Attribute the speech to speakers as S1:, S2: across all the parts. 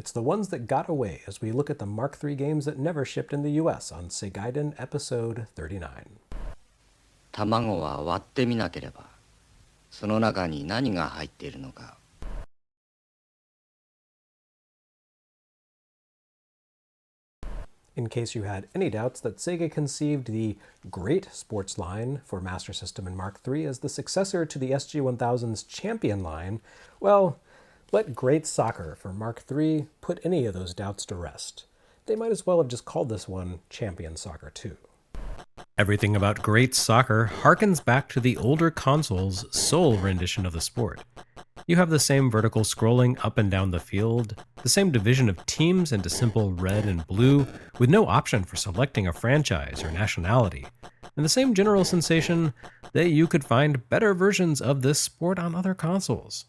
S1: It's the ones that got away as we look at the Mark III games that never shipped in the US on Segaiden episode 39.
S2: 卵は割ってみなければ、その中に何が入っているのか。
S1: In case you had any doubts that Sega conceived the Great Sports line for Master System and Mark III as the successor to the SG-1000's Champion line, well, let Great Soccer for Mark III put any of those doubts to rest. They might as well have just called this one Champion Soccer 2. Everything about Great Soccer harkens back to the older console's sole rendition of the sport. You have the same vertical scrolling up and down the field, the same division of teams into simple red and blue, with no option for selecting a franchise or nationality, and the same general sensation that you could find better versions of this sport on other consoles.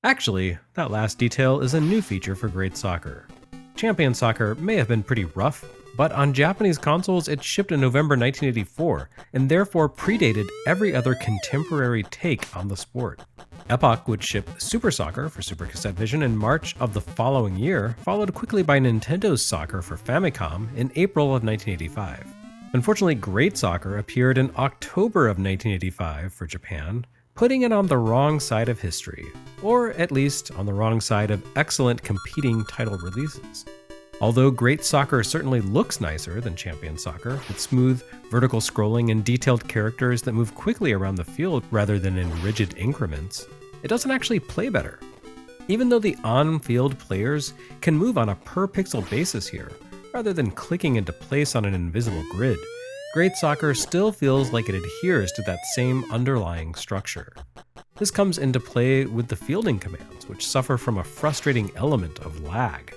S1: Actually, that last detail is a new feature for Great Soccer. Champion Soccer may have been pretty rough, but on Japanese consoles it shipped in November 1984, and therefore predated every other contemporary take on the sport. Epoch would ship Super Soccer for Super Cassette Vision in March of the following year, followed quickly by Nintendo's Soccer for Famicom in April of 1985. Unfortunately, Great Soccer appeared in October of 1985 for Japan, putting it on the wrong side of history, or at least on the wrong side of excellent competing title releases. Although Great Soccer certainly looks nicer than Champion Soccer, with smooth, vertical scrolling and detailed characters that move quickly around the field rather than in rigid increments, it doesn't actually play better. Even though the on-field players can move on a per-pixel basis here, rather than clicking into place on an invisible grid, Great Soccer still feels like it adheres to that same underlying structure. This comes into play with the fielding commands, which suffer from a frustrating element of lag.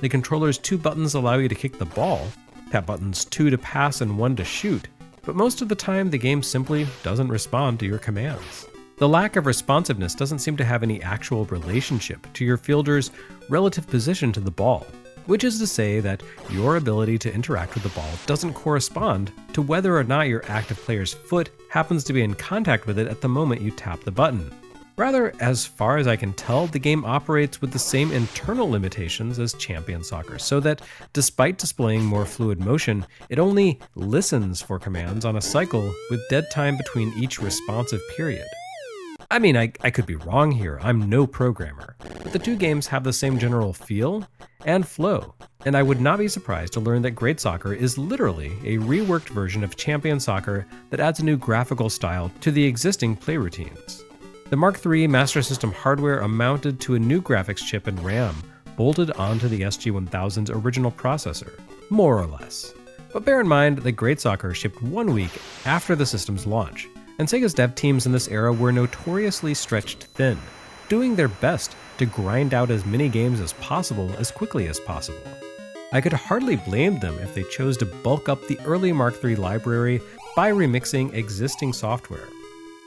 S1: The controller's 2 buttons allow you to kick the ball, tap buttons 2 to pass and 1 to shoot, but most of the time the game simply doesn't respond to your commands. The lack of responsiveness doesn't seem to have any actual relationship to your fielder's relative position to the ball, which is to say that your ability to interact with the ball doesn't correspond to whether or not your active player's foot happens to be in contact with it at the moment you tap the button. Rather, as far as I can tell, the game operates with the same internal limitations as Champion Soccer, so that despite displaying more fluid motion, it only listens for commands on a cycle with dead time between each responsive period. I mean, I could be wrong here, I'm no programmer, but the two games have the same general feel and flow, and I would not be surprised to learn that Great Soccer is literally a reworked version of Champion Soccer that adds a new graphical style to the existing play routines. The Mark III Master System hardware amounted to a new graphics chip and RAM bolted onto the SG-1000's original processor, more or less. But bear in mind that Great Soccer shipped 1 week after the system's launch, and Sega's dev teams in this era were notoriously stretched thin, doing their best to grind out as many games as possible as quickly as possible. I could hardly blame them if they chose to bulk up the early Mark III library by remixing existing software.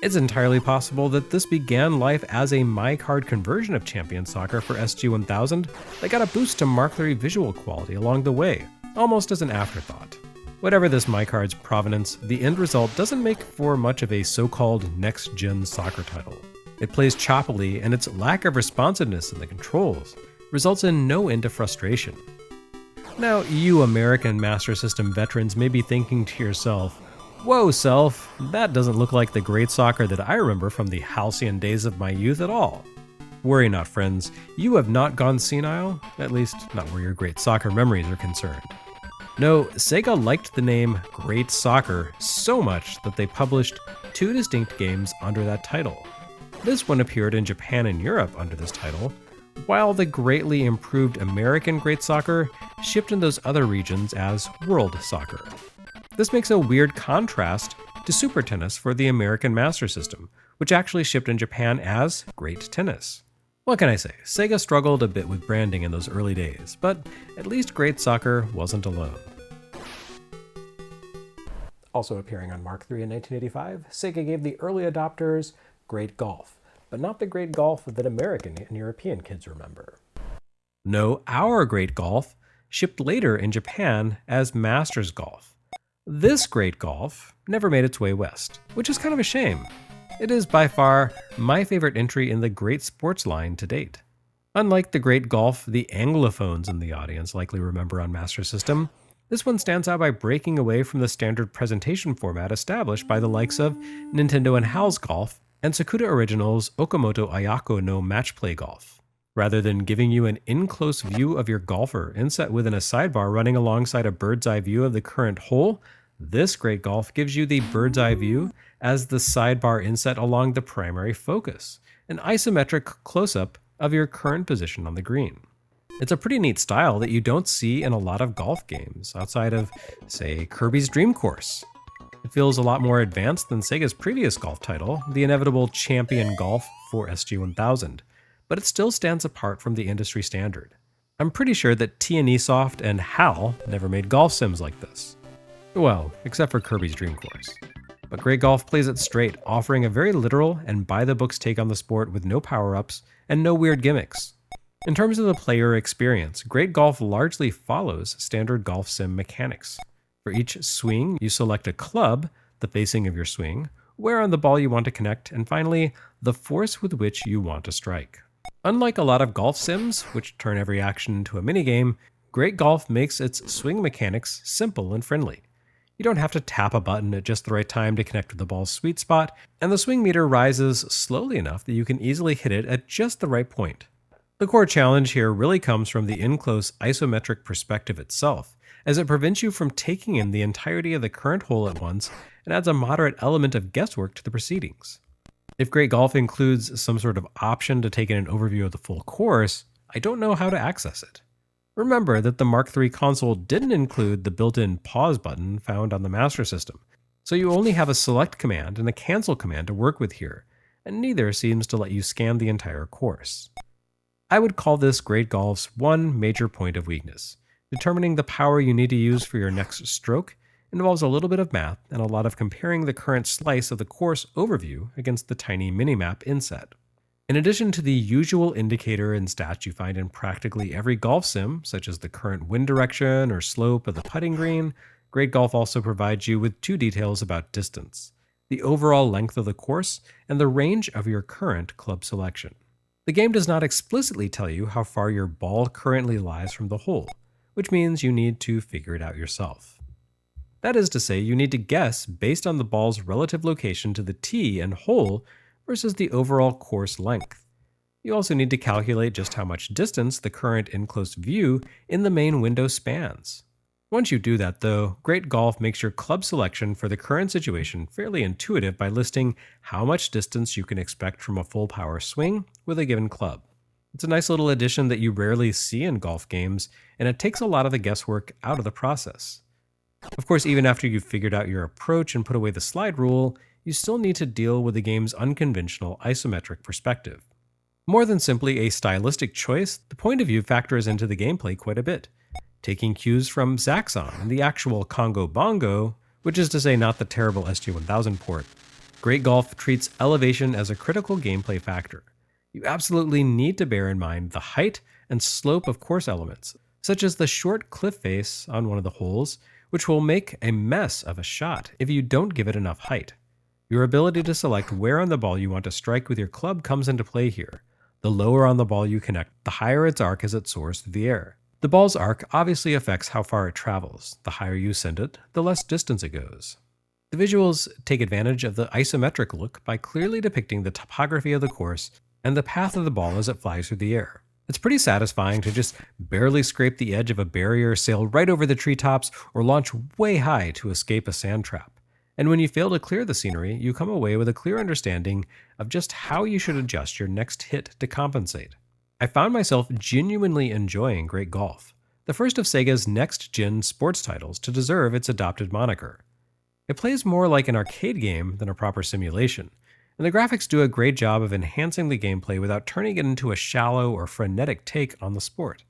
S1: It's entirely possible that this began life as a MyCard conversion of Champion Soccer for SG-1000 that got a boost to Mark III visual quality along the way, almost as an afterthought. Whatever this MyCard's provenance, the end result doesn't make for much of a so-called next-gen soccer title. It plays choppily, and its lack of responsiveness in the controls results in no end of frustration. Now, you American Master System veterans may be thinking to yourself, "Whoa, Self, that doesn't look like the Great Soccer that I remember from the halcyon days of my youth at all." Worry not, friends, you have not gone senile, at least not where your Great Soccer memories are concerned. No, Sega liked the name Great Soccer so much that they published 2 distinct games under that title. This one appeared in Japan and Europe under this title, while the greatly improved American Great Soccer shipped in those other regions as World Soccer. This makes a weird contrast to Super Tennis for the American Master System, which actually shipped in Japan as Great Tennis. What can I say? Sega struggled a bit with branding in those early days, but at least Great Soccer wasn't alone. Also appearing on Mark III in 1985, Sega gave the early adopters Great Golf, but not the Great Golf that American and European kids remember. No, our Great Golf shipped later in Japan as Masters Golf. This Great Golf never made its way west, which is kind of a shame. It is by far my favorite entry in the Great Sports line to date. Unlike the Great Golf, the Anglophones in the audience likely remember on Master System, this one stands out by breaking away from the standard presentation format established by the likes of Nintendo and HAL's Golf and Sakuda Original's OKAMOTO AYAKO no Match Play Golf. Rather than giving you an in-close view of your golfer inset within a sidebar running alongside a bird's eye view of the current hole, this Great Golf gives you the bird's eye view as the sidebar inset along the primary focus, an isometric close-up of your current position on the green. It's a pretty neat style that you don't see in a lot of golf games, outside of, say, Kirby's Dream Course. It feels a lot more advanced than Sega's previous golf title, the inevitable Champion Golf for SG-1000, but it still stands apart from the industry standard. I'm pretty sure that T&E Soft and HAL never made golf sims like this. Well, except for Kirby's Dream Course. But Great Golf plays it straight, offering a very literal and by-the-books take on the sport with no power-ups and no weird gimmicks. In terms of the player experience, Great Golf largely follows standard golf sim mechanics. For each swing, you select a club, the facing of your swing, where on the ball you want to connect, and finally, the force with which you want to strike. Unlike a lot of golf sims, which turn every action into a minigame, Great Golf makes its swing mechanics simple and friendly. You don't have to tap a button at just the right time to connect with the ball's sweet spot, and the swing meter rises slowly enough that you can easily hit it at just the right point. The core challenge here really comes from the in-close isometric perspective itself, as it prevents you from taking in the entirety of the current hole at once and adds a moderate element of guesswork to the proceedings. If Great Golf includes some sort of option to take in an overview of the full course, I don't know how to access it. Remember that the Mark III console didn't include the built-in pause button found on the Master System, so you only have a select command and a cancel command to work with here, and neither seems to let you scan the entire course. I would call this Great Golf's one major point of weakness. Determining the power you need to use for your next stroke involves a little bit of math and a lot of comparing the current slice of the course overview against the tiny minimap inset. In addition to the usual indicator and stats you find in practically every golf sim, such as the current wind direction or slope of the putting green, Great Golf also provides you with two details about distance: the overall length of the course and the range of your current club selection. The game does not explicitly tell you how far your ball currently lies from the hole, which means you need to figure it out yourself. That is to say, you need to guess based on the ball's relative location to the tee and hole versus the overall course length. You also need to calculate just how much distance the current enclosed view in the main window spans. Once you do that though, Great Golf makes your club selection for the current situation fairly intuitive by listing how much distance you can expect from a full power swing with a given club. It's a nice little addition that you rarely see in golf games, and it takes a lot of the guesswork out of the process. Of course, even after you've figured out your approach and put away the slide rule, you still need to deal with the game's unconventional isometric perspective. More than simply a stylistic choice, the point of view factors into the gameplay quite a bit, taking cues from Zaxxon and the actual Congo Bongo, which is to say not the terrible SG-1000 port. Great Golf treats elevation as a critical gameplay factor. You absolutely need to bear in mind the height and slope of course elements, such as the short cliff face on one of the holes, which will make a mess of a shot if you don't give it enough height. Your ability to select where on the ball you want to strike with your club comes into play here. The lower on the ball you connect, the higher its arc as it soars through the air. The ball's arc obviously affects how far it travels. The higher you send it, the less distance it goes. The visuals take advantage of the isometric look by clearly depicting the topography of the course and the path of the ball as it flies through the air. It's pretty satisfying to just barely scrape the edge of a barrier, sail right over the treetops, or launch way high to escape a sand trap. And when you fail to clear the scenery, you come away with a clear understanding of just how you should adjust your next hit to compensate. I found myself genuinely enjoying Great Golf, the first of Sega's next-gen sports titles to deserve its adopted moniker. It plays more like an arcade game than a proper simulation, and the graphics do a great job of enhancing the gameplay without turning it into a shallow or frenetic take on the sport.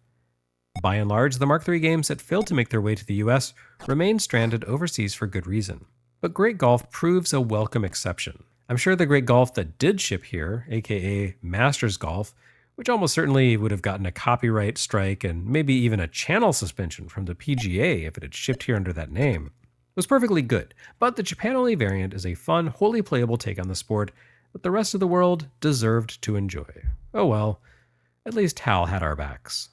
S1: By and large, the Mark III games that failed to make their way to the US remain stranded overseas for good reason. But Great Golf proves a welcome exception. I'm sure the Great Golf that did ship here, aka Masters Golf, which almost certainly would have gotten a copyright strike and maybe even a channel suspension from the PGA if it had shipped here under that name, was perfectly good. But the Japan-only variant is a fun, wholly playable take on the sport that the rest of the world deserved to enjoy. Oh well.
S3: At least Hal had our backs.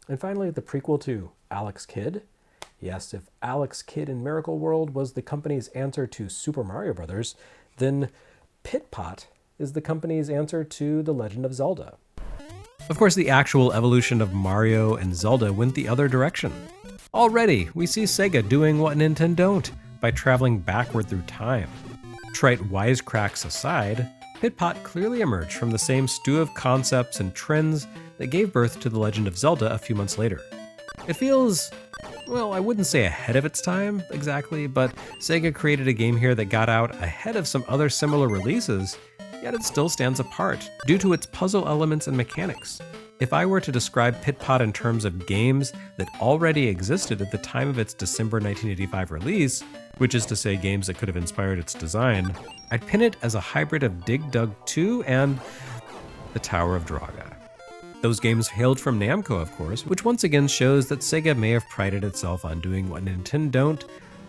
S1: And finally, the prequel to Alex Kidd. Yes, if Alex Kidd in Miracle World was the company's answer to Super Mario Bros., then Pit Pot is the company's answer to The Legend of Zelda.
S3: Of course, the actual evolution of Mario and Zelda went the other direction. Already, we see Sega doing what Nintendo don't by traveling backward through time. Trite wisecracks aside, Pit Pot clearly emerged from the same stew of concepts and trends that gave birth to The Legend of Zelda a few months later. It feels, well, I wouldn't say ahead of its time exactly, but Sega created a game here that got out ahead of some other similar releases, yet it still stands apart due to its puzzle elements and mechanics. If I were to describe Pit Pot in terms of games that already existed at the time of its December 1985 release, which is to say games that could have inspired its design, I'd pin it as a hybrid of Dig Dug 2 and The Tower of DRUAGA. Those games hailed from Namco, of course, which once again shows that Sega may have prided itself on doing what Nintendo don't,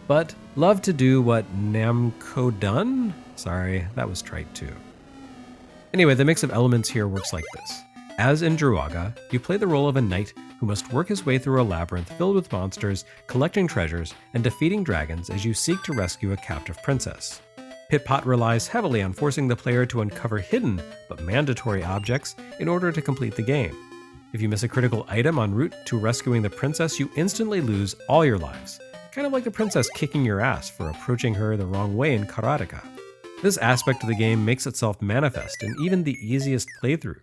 S3: but love to do what Namco done? Sorry, that was trite too. Anyway, the mix of elements here works like this. As in DRUAGA, you play the role of a knight who must work his way through a labyrinth filled with monsters, collecting treasures, and defeating dragons as you seek to rescue a captive princess. Pit Pot relies heavily on forcing the player to uncover hidden but mandatory objects in order to complete the game. If you miss a critical item en route to rescuing the princess, you instantly lose all your lives, kind of like the princess kicking your ass for approaching her the wrong way in Karateka. This aspect of the game makes itself manifest in even the easiest playthrough.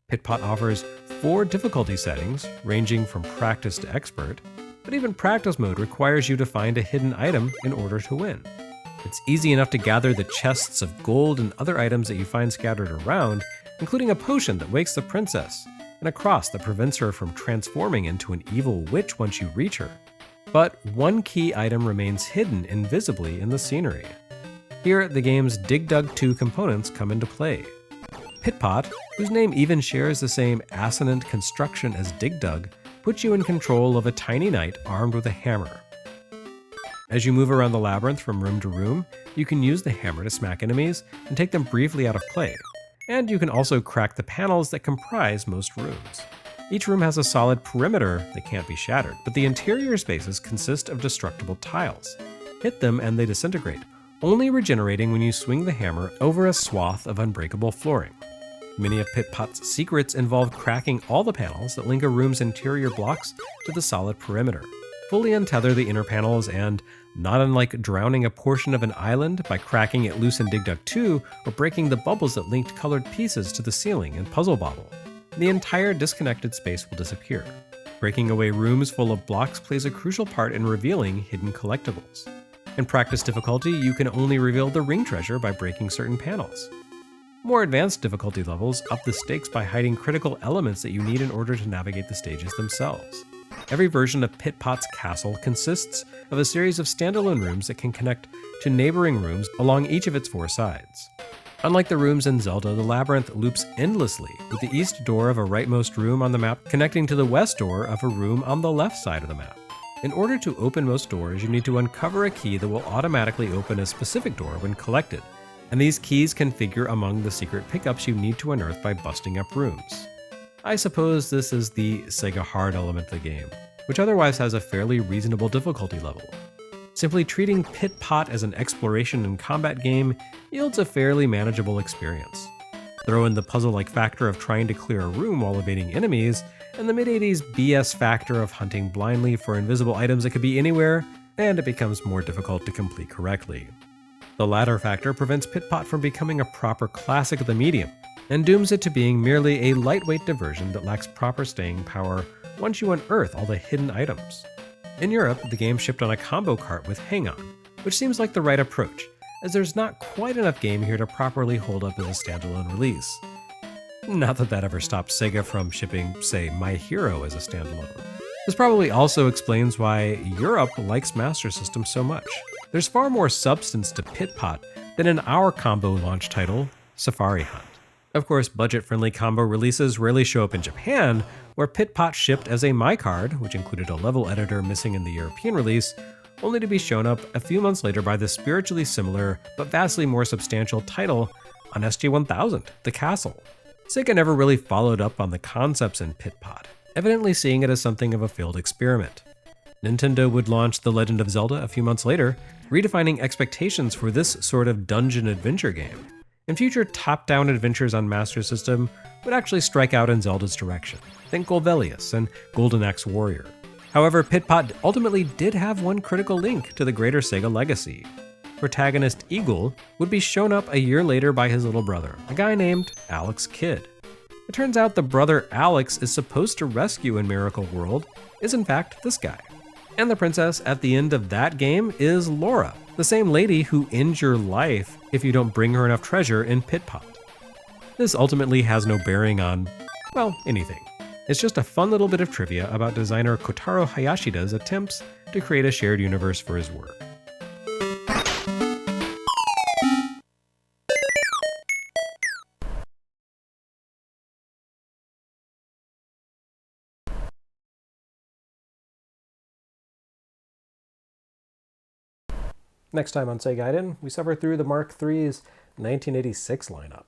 S3: Pit Pot offers 4 difficulty settings, ranging from practice to expert, but even practice mode requires you to find a hidden item in order to win. It's easy enough to gather the chests of gold and other items that you find scattered around, including a potion that wakes the princess, and a cross that prevents her from transforming into an evil witch once you reach her. But one key item remains hidden invisibly in the scenery. Here, the game's Dig Dug 2 components come into play. Pit Pot, whose name even shares the same assonant construction as Dig Dug, puts you in control of a tiny knight armed with a hammer. As you move around the labyrinth from room to room, you can use the hammer to smack enemies and take them briefly out of play, and you can also crack the panels that comprise most rooms. Each room has a solid perimeter that can't be shattered, but the interior spaces consist of destructible tiles. Hit them and they disintegrate, only regenerating when you swing the hammer over a swath of unbreakable flooring. Many of Pit Pot's secrets involve cracking all the panels that link a room's interior blocks to the solid perimeter, fully untether the inner panels, and, not unlike drowning a portion of an island by cracking it loose in Dig Dug 2 or breaking the bubbles that linked colored pieces to the ceiling in Puzzle Bobble, the entire disconnected space will disappear. Breaking away rooms full of blocks plays a crucial part in revealing hidden collectibles. In practice difficulty, you can only reveal the ring treasure by breaking certain panels. More advanced difficulty levels up the stakes by hiding critical elements that you need in order to navigate the stages themselves. Every version of Pit Pot's castle consists of a series of standalone rooms that can connect to neighboring rooms along each of its 4 sides. Unlike the rooms in Zelda, the labyrinth loops endlessly, with the east door of a rightmost room on the map connecting to the west door of a room on the left side of the map. In order to open most doors, you need to uncover a key that will automatically open a specific door when collected, and these keys can figure among the secret pickups you need to unearth by busting up rooms. I suppose this is the Sega hard element of the game, which otherwise has a fairly reasonable difficulty level. Simply treating Pit Pot as an exploration and combat game yields a fairly manageable experience. Throw in the puzzle-like factor of trying to clear a room while evading enemies, and the mid-80s BS factor of hunting blindly for invisible items that could be anywhere, and it becomes more difficult to complete correctly. The latter factor prevents Pit Pot from becoming a proper classic of the medium, and dooms it to being merely a lightweight diversion that lacks proper staying power once you unearth all the hidden items. In Europe, the game shipped on a combo cart with Hang On, which seems like the right approach, as there's not quite enough game here to properly hold up as a standalone release. Not that that ever stopped Sega from shipping, say, My Hero as a standalone. This probably also explains why Europe likes Master System so much. There's far more substance to Pit Pot than in our combo launch title, Safari Hunt. Of course, budget-friendly combo releases rarely show up in Japan, where Pit Pot shipped as a My Card, which included a level editor missing in the European release, only to be shown up a few months later by the spiritually similar, but vastly more substantial title on SG-1000, the castle. Sega never really followed up on the concepts in Pit Pot, evidently seeing it as something of a failed experiment. Nintendo would launch The Legend of Zelda a few months later, redefining expectations for this sort of dungeon adventure game. And future top-down adventures on Master System would actually strike out in Zelda's direction. Think Golvelius and Golden Axe Warrior. However, Pit Pot ultimately did have one critical link to the greater Sega legacy. Protagonist Eagle would be shown up a year later by his little brother, a guy named Alex Kidd. It turns out the brother Alex is supposed to rescue in Miracle World is in fact this guy. And the princess at the end of that game is Laura, the same lady who ends your life if you don't bring her enough treasure in Pit Pot. This ultimately has no bearing on, well, anything. It's just a fun little bit of trivia about designer Kotaro Hayashida's attempts to create a shared universe for his work.
S1: Next time on Segaiden, we suffer through the Mark III's 1986 lineup.